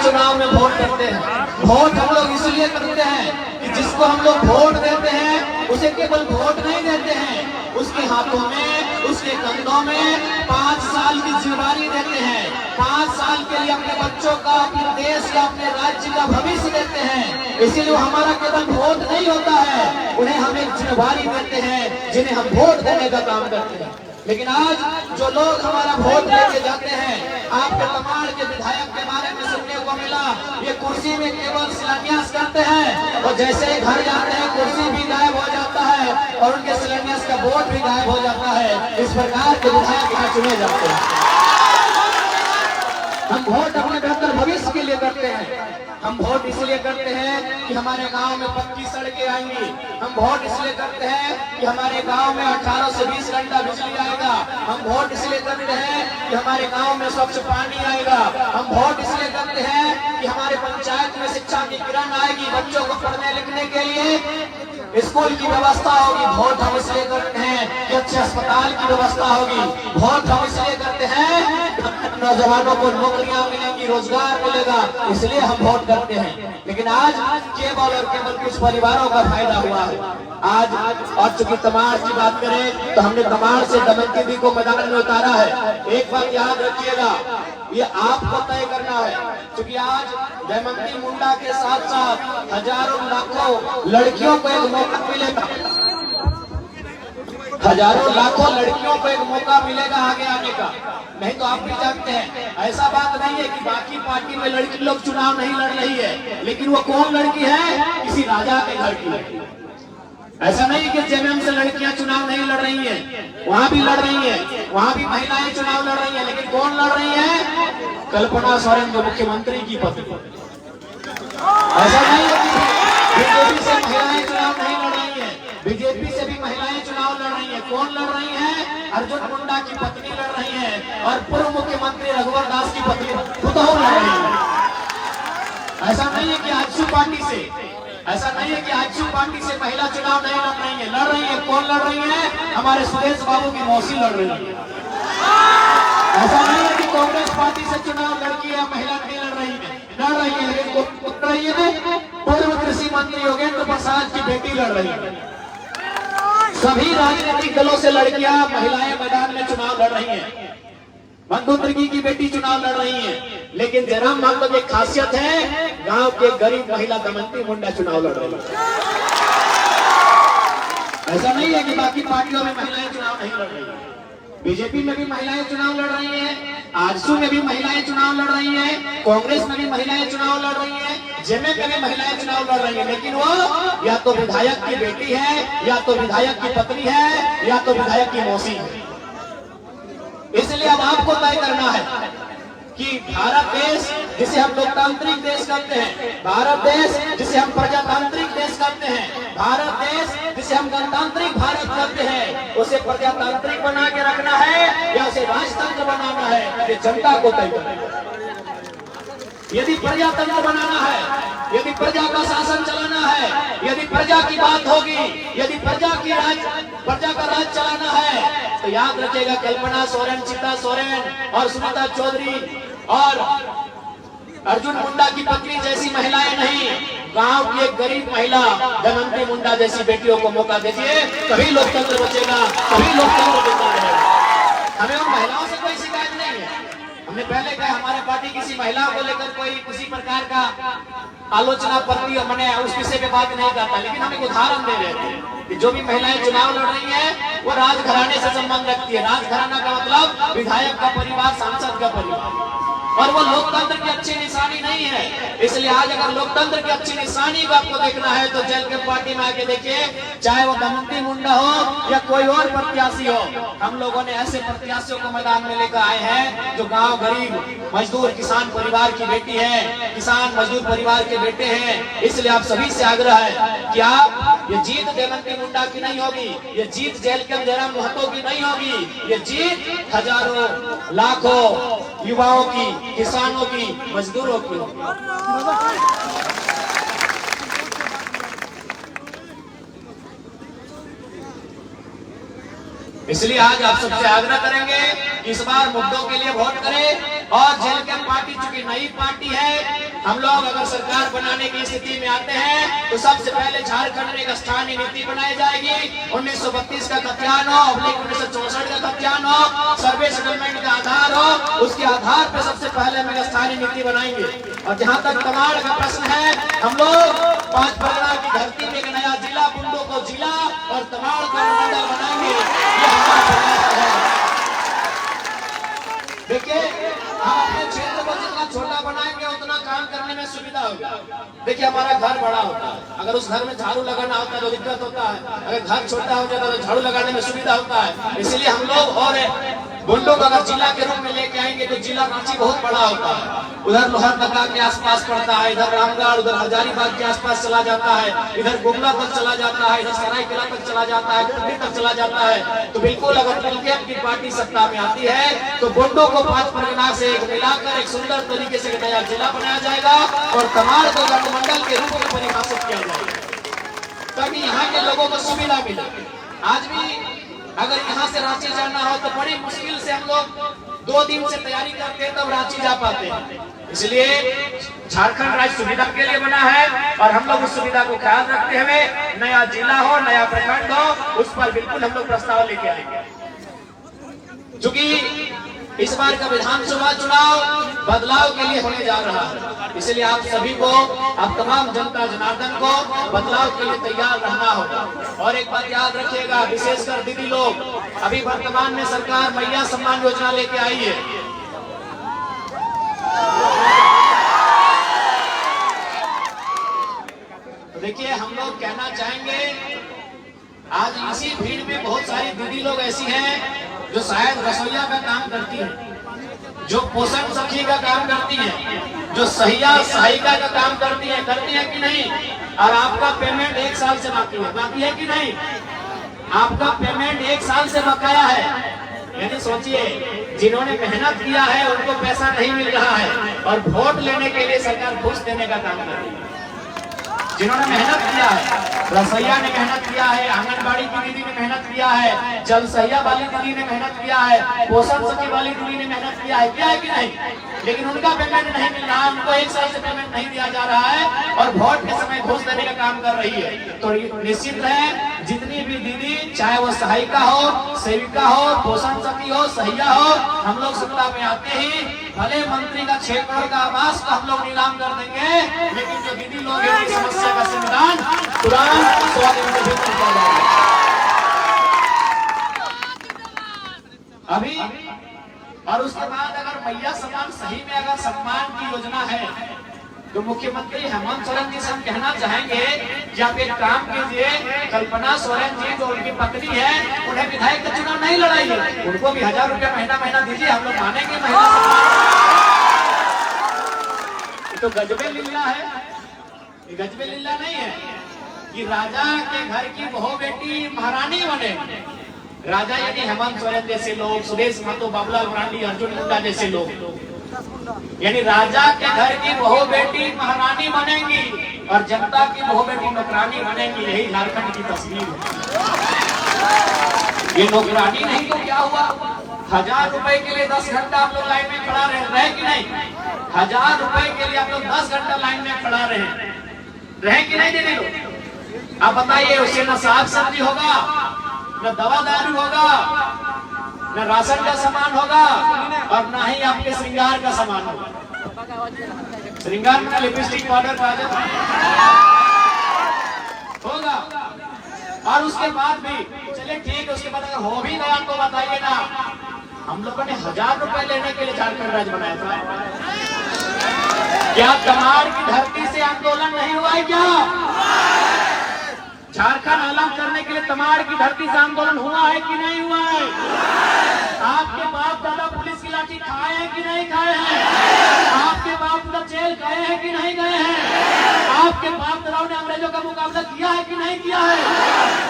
चुनाव में वोट करते हैं। वोट हम लोग इसलिए करते हैं कि जिसको हम लोग वोट देते हैं उसे केवल वोट नहीं देते हैं, उसके हाथों में, उसके कंधों में 5 साल की जिम्मेदारी देते हैं। 5 साल के लिए अपने बच्चों का, अपने देश का, अपने राज्य का भविष्य देते हैं। इसीलिए हमारा केवल वोट नहीं होता है, उन्हें हम एक जिम्मेदारी देते हैं जिन्हें हम वोट देने का काम करते हैं। लेकिन आज जो लोग हमारा वोट लेके जाते हैं, आपके तमाड़ के विधायक के बारे में सुनने को मिला, ये कुर्सी में केवल शिलान्यास करते हैं और जैसे ही घर जाते हैं कुर्सी भी गायब हो जाता है और उनके शिलान्यास का वोट भी गायब हो जाता है। इस प्रकार के विधायक यहाँ चुने जाते हैं। हम वोट अपने बेहतर भविष्य के लिए करते हैं। हम वोट इसलिए करते हैं कि हमारे गांव में पक्की सड़कें आएंगी। हम वोट इसलिए करते हैं कि हमारे गांव में 18 से 20 घंटा बिजली आएगा। हम वोट इसलिए करते हैं कि हमारे गांव में स्वच्छ पानी आएगा। हम वोट इसलिए करते हैं कि हमारे पंचायत में शिक्षा की किरण आएगी, बच्चों को पढ़ने लिखने के लिए स्कूल की व्यवस्था होगी। वोट हम इसलिए करते हैं कि अच्छे अस्पताल की व्यवस्था होगी। वोट हम इसलिए करते हैं नौजवानों को नौकरियां मिलेंगी, रोजगार मिलेगा, इसलिए हम वोट करते हैं। लेकिन आज केवल और केवल कुछ परिवारों का फायदा हुआ है। आज और चूंकि तमाड़ की बात करें तो हमने तमाड़ से दमयंती दी को मैदान में उतारा है। एक बात याद रखिएगा, ये आपको तय करना है, क्योंकि आज दमयंती मुंडा के साथ साथ हजारों लाखों लड़कियों को एक मौका मिलेगा। हजारों लाखों लड़कियों को एक मौका मिलेगा आगे आने का। नहीं तो आप भी जानते हैं, ऐसा बात नहीं है कि बाकी पार्टी में लड़की लोग चुनाव नहीं लड़ रही है, लेकिन वो कौन लड़की है? किसी राजा के घर की लड़की। ऐसा नहीं कि जेएमएम से लड़कियां चुनाव नहीं लड़ रही हैं, वहां भी लड़ रही हैं, वहां भी महिलाएं चुनाव लड़ रही हैं, लेकिन कौन लड़ रही है? कल्पना सोरेन जो मुख्यमंत्री की पत्नी। ऐसा नहीं है कि बीजेपी से महिलाएं चुनाव नहीं लड़ रही है, बीजेपी से भी महिलाएं चुनाव लड़ रही है। कौन लड़ रही है? अर्जुन मुंडा की पत्नी लड़ रही है और पूर्व मुख्यमंत्री रघुवर दास की पत्नी खुद लड़ रही है। ऐसा नहीं है कि आजसू पार्टी से, ऐसा नहीं है कि आजसू पार्टी से महिला चुनाव नहीं लड़ रही है, लड़ रही है। कौन लड़ रही है? हमारे सुरेश बाबू की मौसी लड़ रही है। ऐसा नहीं है कि कांग्रेस पार्टी से चुनाव लड़की या महिला नहीं लड़ रही है, लड़ रही है, लेकिन लड़ रही है पूर्व कृषि मंत्री योगेंद्र प्रसाद की बेटी लड़ रही है। सभी राजनीतिक दलों से लड़कियां, महिलाएं मैदान में चुनाव लड़ रही हैं। बंधु तिर्की की बेटी चुनाव लड़ रही है, लेकिन जयराम मांगो की खासियत है, गांव के गरीब महिला दमयंती मुंडा चुनाव लड़ रही है। ऐसा नहीं है कि बाकी पार्टियों में महिलाएं चुनाव नहीं लड़ रही है। बीजेपी में भी महिलाएं चुनाव लड़ रही हैं, आजसू में भी महिलाएं चुनाव लड़ रही हैं, कांग्रेस में भी महिलाएं चुनाव लड़ रही हैं, जेएमएम में भी महिलाएं चुनाव लड़ रही हैं, लेकिन वो या तो विधायक की बेटी है, या तो विधायक की पत्नी है, या तो विधायक की मौसी है। इसलिए अब आपको तय करना है कि भारत देश जिसे हम लोकतांत्रिक देश कहते हैं, भारत देश जिसे हम प्रजातांत्रिक देश कहते हैं, भारत देश जिसे हम गणतांत्रिक भारत कहते हैं, उसे प्रजातांत्रिक बना के रखना है या उसे राजतंत्र बनाना है, ये जनता को तय करना है। यदि प्रजातंत्र बनाना है, यदि प्रजा का शासन चलाना है, यदि प्रजा की बात होगी, यदि प्रजा का राज चलाना है, तो याद रखिएगा कल्पना सोरेन, चित्ता सोरेन और सुनीता चौधरी और अर्जुन मुंडा की पत्नी जैसी महिलाएं नहीं, गांव की एक गरीब महिला दमयंती मुंडा जैसी बेटियों को मौका दीजिए, तभी लोकतंत्र बचेगा, तभी लोकतंत्र जिंदा रहेगा। हमें उन महिलाओं से कोई शिकायत नहीं है। हमने पहले कहा हमारे पार्टी किसी महिला को लेकर कोई किसी प्रकार का आलोचना पड़ती और मैंने उस विषय पे बात नहीं करता, लेकिन हम एक उदाहरण दे रहे थे कि जो भी महिलाएं चुनाव लड़ रही हैं वो राजघराने से संबंध रखती है। राजघराना का मतलब विधायक का परिवार, सांसद का परिवार, और वो लोकतंत्र की अच्छी निशानी नहीं है। इसलिए आज अगर लोकतंत्र की अच्छी निशानी को आपको देखना है तो जेल के पार्टी में आके देखिए, चाहे वो दमयंती मुंडा हो या कोई और प्रत्याशी हो, हम लोगों ने ऐसे प्रत्याशियों को मैदान में लेकर आए हैं जो गांव गरीब मजदूर किसान परिवार की बेटी है, किसान मजदूर परिवार के बेटे हैं। इसलिए आप सभी से आग्रह है कि आप, ये जीत दमयंती मुंडा की नहीं होगी, ये जीत जेल के जयराम महतो की नहीं होगी, ये जीत हजारों लाखों युवाओं की, किसानों की, मजदूरों की होगी। इसलिए आज आप सबसे आग्रह करेंगे कि इस बार मुद्दों के लिए वोट करें, और जेलकम पार्टी चूंकि नई पार्टी है, हम लोग अगर सरकार बनाने की स्थिति में आते हैं तो सबसे पहले झारखंड में एक स्थानीय नीति बनाई जाएगी। 1932 का खतियान हो, 1964 का खतियान हो, सर्वे सेटलमेंट का आधार हो, उसके आधार पर सबसे पहले हम स्थानीय नीति बनाएंगे। और जहाँ तक तमाड़ का प्रश्न है, हम लोग 5 परगना की धरती में एक नया जिला, बुंडो को जिला और तमाड़ को मंडल बनाएंगे। ये हमारा प्रयास है। देखिए, हम अपने क्षेत्र को जितना छोटा बनाएंगे उतना काम करने में सुविधा होगी। देखिए, हमारा घर बड़ा होता है, अगर उस घर में झाड़ू लगाना होता है तो दिक्कत होता है, अगर घर छोटा हो जाता है तो झाड़ू लगाने में सुविधा होता है। इसलिए हम लोग और बुंडो को अगर जिला के रूप में लेके आएंगे तो जिला रांची बहुत बड़ा होता है। उधर लोहरदगा के आसपास पड़ता है, इधर रामगढ़, उधर हजारीबाग के आसपास चला जाता है, इधर गुमला तक चला जाता है, इधर सरायकेला तक चला जाता है, कुल्ली तक चला जाता है। तो बिल्कुल अगर जेलकम की पार्टी सत्ता में आती है तो बुंडो को 5 परगना से एक मिलाकर एक सुंदर तरीके से नया जिला बनाया जाएगा और तमाड़ को मंडल के रूप में परिभाषित किया जाएगा ताकि यहाँ के लोगों को सुविधा मिले। आज भी अगर यहाँ से रांची जाना हो तो बड़ी मुश्किल से हम लोग 2 दिन से तैयारी करते हैं तब रांची जा पाते हैं। इसलिए झारखंड राज्य सुविधा के लिए बना है और हम लोग उस सुविधा को ख्याल रखते हुए नया जिला हो, नया प्रखंड हो, उस पर बिल्कुल हम लोग प्रस्ताव लेके आएंगे। चूंकि इस बार का विधानसभा चुनाव बदलाव के लिए होने जा रहा है, इसलिए आप सभी को, आप तमाम जनता जनार्दन को बदलाव के लिए तैयार रहना होगा। और एक बात याद रखिएगा, विशेषकर दीदी लोग, अभी वर्तमान में सरकार मैया सम्मान योजना लेके आई है। तो देखिए, हम लोग कहना चाहेंगे, आज इसी भीड़ में बहुत सारी दीदी लोग ऐसी हैं जो शायद रसोईया का काम करती है, जो पोषण सखी का काम करती है, जो सहायिका का काम करती है कि नहीं? और आपका पेमेंट 1 साल से बाकी है कि नहीं? आपका पेमेंट 1 साल से बकाया है। यानी सोचिए, जिन्होंने मेहनत किया है उनको पैसा नहीं मिल रहा है और वोट लेने के लिए सरकार घूस देने का काम कर रही है। जिन्होंने मेहनत किया है, रसोईया ने मेहनत किया है, आंगनबाड़ी की दीदी ने मेहनत किया है, जल सहिया वाली दीदी ने मेहनत किया है, पोषण सखी वाली दीदी ने मेहनत किया है कि नहीं? लेकिन उनका पेमेंट नहीं मिल रहा, उनको 1 साल से पेमेंट नहीं दिया जा रहा है और वोट के समय घूस देने का काम कर रही है। तो निश्चित है, जितनी भी दीदी, चाहे वो सहायिका हो, सेविका हो, पोषण सखी हो, सहिया हो, हम लोग सत्ता में आते ही भले मंत्री का 6 करोड़ का आवास को हम लोग नीलाम कर देंगे, लेकिन जो दीदी लोग हैं उनकी समस्या का समाधान तुरंत 100 दिन में किया जाएगा। अभी और उसके बाद अगर मैया सम्मान सही में अगर सम्मान की योजना है तो मुख्यमंत्री हेमंत सोरेन जी से हम कहना चाहेंगे कि आप एक काम कीजिए, कल्पना सोरेन जी जो उनकी पत्नी है, उन्हें विधायक का चुनाव नहीं लड़ाइए, उनको भी 1000 रुपया महीना दीजिए, हम लोग मानेंगे महिला सम्मान। तो गजबे लीला है, गजबे लीला नहीं है कि राजा के घर की बहू बेटी महारानी बने। राजा यानी हेमंत सोरेन जैसे लोग, सुरेश महतो, बाबूलाल मरांडी, अर्जुन मुंडा जैसे लोग, यानी राजा के घर की बहू बेटी महारानी बनेंगी और जनता की बहू बेटी नौकरानी बनेंगी। यही झारखंड की तस्वीर है। ये नौकरानी नहीं तो क्या हुआ? 1000 रुपए के लिए 10 घंटा आप लोग लाइन में खड़ा रहे कि नहीं? 1000 रुपए के लिए आप लोग 10 घंटा लाइन में खड़ा रहे कि नहीं दीदी लोग? आप बताइए, उससे न साग सब्जी होगा, न दवा दारू होगा, न राशन का सामान होगा और न ही आपके श्रृंगार का सामान होगा। श्रृंगार में लिपस्टिक, पाउडर, काजल होगा। और उसके बाद भी चलिए ठीक है, उसके बाद अगर हो भी गया तो बताइए ना, हम लोगों ने 1000 रुपए लेने के लिए झारखंड राज्य बनाया था। क्या तमाड़ की धरती से आंदोलन नहीं हुआ है? क्या झारखंड अलग करने के लिए तमाड़ की धरती से आंदोलन हुआ है कि नहीं हुआ है? आपके बाप दादा पुलिस की लाठी खाए हैं कि नहीं खाए हैं? आपके बाप दादा जेल गए हैं कि नहीं गए हैं? आपके बाप दादाओं ने अंग्रेजों का मुकाबला किया है कि नहीं किया है?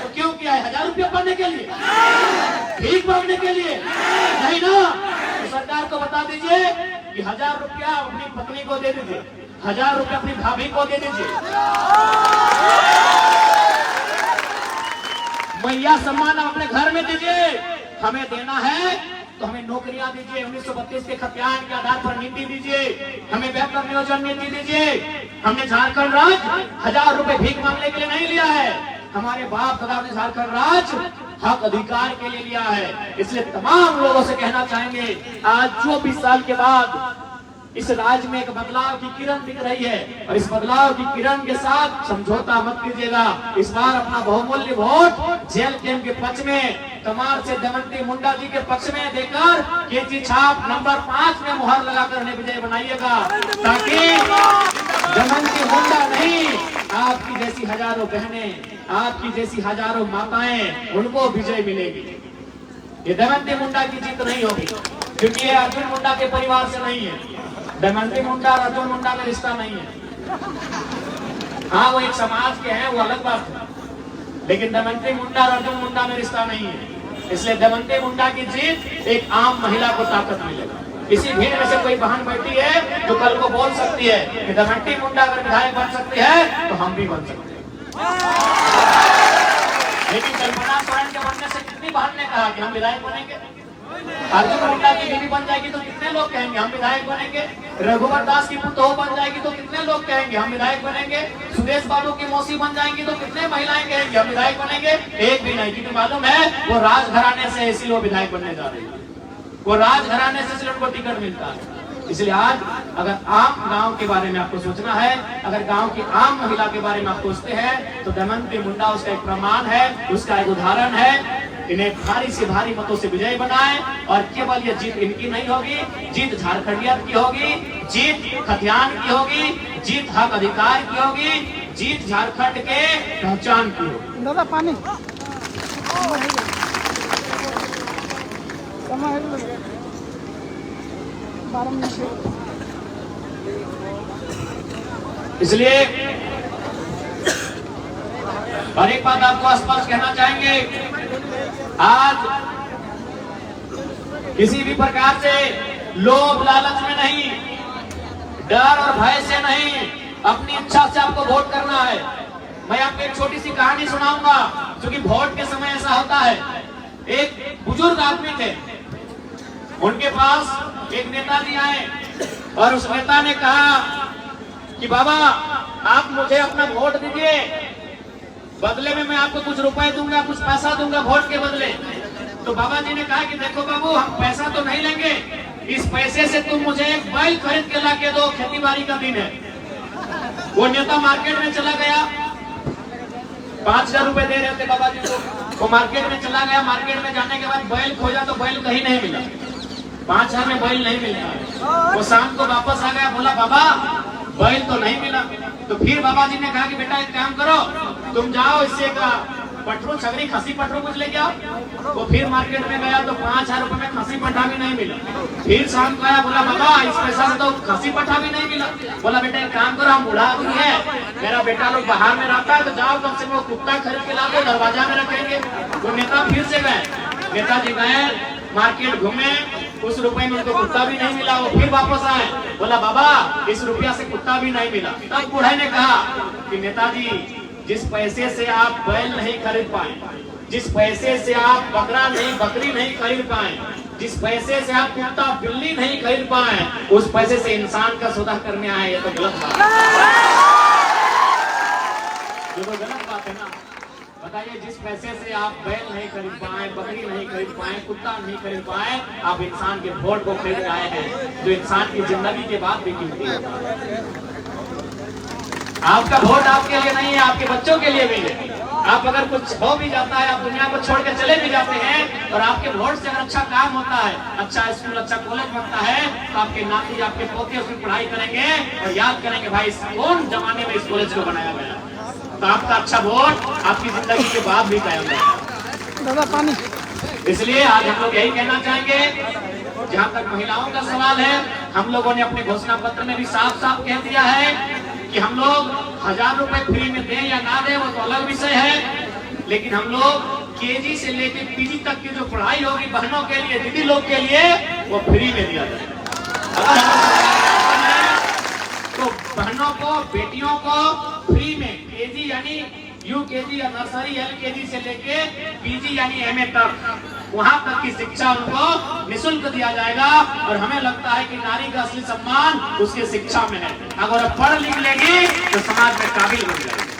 तो क्यों किया है? 1000 रुपया पढ़ने के लिए, भीख मांगने के लिए? नहीं ना। तो सरकार को बता दीजिए कि 1000 रुपया अपनी पत्नी को दे दीजिए, 1000 रुपया अपनी भाभी को दे दीजिए। मैया सम्मान अपने घर में दीजिए। हमें देना है तो हमें नौकरियां दीजिए, 1932 के खतियान के आधार पर नीति दीजिए, हमें बेहतर नियोजन नीति दीजिए। हमने झारखंड राज्य 1000 रुपए भीख मांगने के लिए नहीं लिया है, हमारे बाप दादा ने झारखंड राज्य हक अधिकार के लिए लिया है। इसलिए तमाम लोगों से कहना चाहेंगे, आज 24 साल के बाद इस राज्य में एक बदलाव की किरण दिख रही है, और इस बदलाव की किरण के साथ समझौता मत कीजिएगा। इस बार अपना बहुमूल्य वोट जेल कैंप के पक्ष में, कमार से दमयंती मुंडा जी के पक्ष में देकर केजी छाप नंबर 5 में मुहर लगाकर विजय बनाइएगा, ताकि दमयंती मुंडा नहीं, आपकी जैसी हजारों बहनें, आपकी जैसी हजारों माताएं, उनको विजय मिलेगी। ये दमयंती मुंडा की जीत नहीं होगी, क्योंकि ये अर्जुन मुंडा के परिवार से नहीं है। दमयंती मुंडा और अर्जुन मुंडा में रिश्ता नहीं है। हाँ, वो एक समाज के हैं, वो अलग बात है, लेकिन दमयंती मुंडा और अर्जुन मुंडा में रिश्ता नहीं है। इसलिए दमयंती मुंडा की जीत एक आम महिला को ताकत मिलेगा। इसी भीड़ में से कोई बहन बैठी है जो कल को बोल सकती है कि दमयंती मुंडा अगर विधायक बन सकती है तो हम भी बन सकते हैं। लेकिन कल्पना सोरेन के बनने से कितनी बहन ने कहा कि हम विधायक बनेंगे? अर्जुन मुंडा की बीवी बन जाएगी तो कितने लोग कहेंगे हम विधायक बनेंगे? रघुवर दास की पुतोह बन जाएगी तो कितने लोग कहेंगे हम विधायक बनेंगे? सुरेश बाबू की मौसी बन जाएंगी तो कितने महिलाएं कहेंगी हम विधायक बनेंगे? एक भी नहीं, क्योंकि मालूम है वो राजघराने से इसलिए वो विधायक बनने जा रही है, वो राजघराने से इसलिए उनको टिकट मिलता है। इसलिए आज अगर आम गांव के बारे में आपको सोचना है, अगर गांव की आम महिला के बारे में आप सोचते हैं, तो दमयंती मुंडा उसका एक प्रमाण है, उसका एक उदाहरण है। इन्हें भारी से भारी मतों से विजय बनाए, और केवल ये जीत इनकी नहीं होगी, जीत झारखंडियत की होगी, जीत खतियान की होगी, जीत हक अधिकार की होगी, जीत झारखंड के पहचान की होगी। दादा पानी इसलिए और एक बात आपको स्पष्ट कहना चाहेंगे, आज किसी भी प्रकार से लोभ लालच में नहीं, डर और भय से नहीं, अपनी इच्छा से आपको वोट करना है। मैं आपको एक छोटी सी कहानी सुनाऊंगा, क्योंकि वोट के समय ऐसा होता है। एक बुजुर्ग आदमी थे, उनके पास एक नेताजी आए और उस नेता ने कहा कि बाबा आप मुझे अपना वोट दीजिए, बदले में मैं आपको कुछ रुपए दूंगा, कुछ पैसा दूंगा वोट के बदले। तो बाबा जी ने कहा कि देखो बाबू, हम पैसा तो नहीं लेंगे, इस पैसे से तुम मुझे एक बैल खरीद के ला के दो, खेती बाड़ी का दिन है। वो नेता मार्केट में चला गया, 5000 रुपए दे रहे थे बाबा जी को। वो मार्केट में चला गया, मार्केट में जाने के बाद बैल खोजा तो बैल कहीं नहीं मिला, 5000 में बैल नहीं मिला। वो शाम को वापस आ गया, बोला बाबा बैल तो नहीं मिला। तो फिर बाबा जी ने कहा कि बेटा एक काम करो, तुम जाओ इससे का पटरू छगरी खसी पटरू कुछ ले जाओ। वो फिर मार्केट में गया तो 5000 रुपए में खसी पट्टा भी नहीं मिला। फिर शाम को आया, बोला बाबा इस पैसा से तो खसी पट्टा भी नहीं मिला। बोला बेटा एक काम करो, हम बूढ़ा आदमी है, मेरा बेटा लोग बाहर में रहता है, तो जाओ कम से कम कुत्ता खरीद के ला दो, दरवाजा में रखेंगे। तो नेता फिर से गए, नेताजी गए मार्केट घूमे, उस रुपए में उनको कुत्ता भी नहीं मिला। वो फिर वापस आए, बोला बाबा इस रुपया से कुत्ता भी नहीं मिला। तब बूढ़े ने कहा कि नेताजी जिस पैसे से आप बैल नहीं खरीद पाए, जिस पैसे से आप बकरा नहीं बकरी नहीं खरीद पाए, जिस पैसे से आप कुत्ता बिल्ली नहीं खरीद पाए, उस पैसे से इंसान का सौदा करने आए, ये तो गलत बात है। ये तो गलत बात है ना। बताइए, जिस पैसे से आप बैल नहीं खरीद पाए, बकरी नहीं खरीद पाए, कुत्ता नहीं खरीद पाए, आप इंसान के वोट को खरीद आए हैं, जो इंसान की जिंदगी के बाद भी कीमती है। आपका वोट आपके लिए नहीं है, आपके बच्चों के लिए भी है। आप अगर कुछ हो भी जाता है, आप दुनिया को छोड़ के चले भी जाते हैं, और आपके वोट से अगर अच्छा काम होता है, अच्छा स्कूल अच्छा कॉलेज बनता है, तो आपके नाती आपके पोते उसमें पढ़ाई करेंगे और याद करेंगे भाई कौन जमाने में इस कॉलेज को बनाया गया। तो आपका अच्छा वोट आपकी जिंदगी के बाद भी कायम रहेगा। इसलिए आज हम लोग यही कहना चाहेंगे, जहाँ तक महिलाओं का सवाल है, हम लोगों ने अपने घोषणा पत्र में भी साफ साफ कह दिया है कि हम लोग 1000 रुपए फ्री में दें या ना दें वो तो अलग विषय है, लेकिन हम लोग केजी से लेकर पीजी तक की जो पढ़ाई होगी बहनों के लिए, दीदी लोग के लिए, वो फ्री में दिया जाए। तो बहनों को, बेटियों को फ्री में केजी यानी यूकेजी या नर्सरी एलकेजी से लेके पीजी यानी एमए तक वहां तक की शिक्षा उनको निःशुल्क दिया जाएगा। और हमें लगता है कि नारी का असली सम्मान उसकी शिक्षा में है। अगर पढ़ लिख लेगी तो समाज में काबिल बन जाएगी।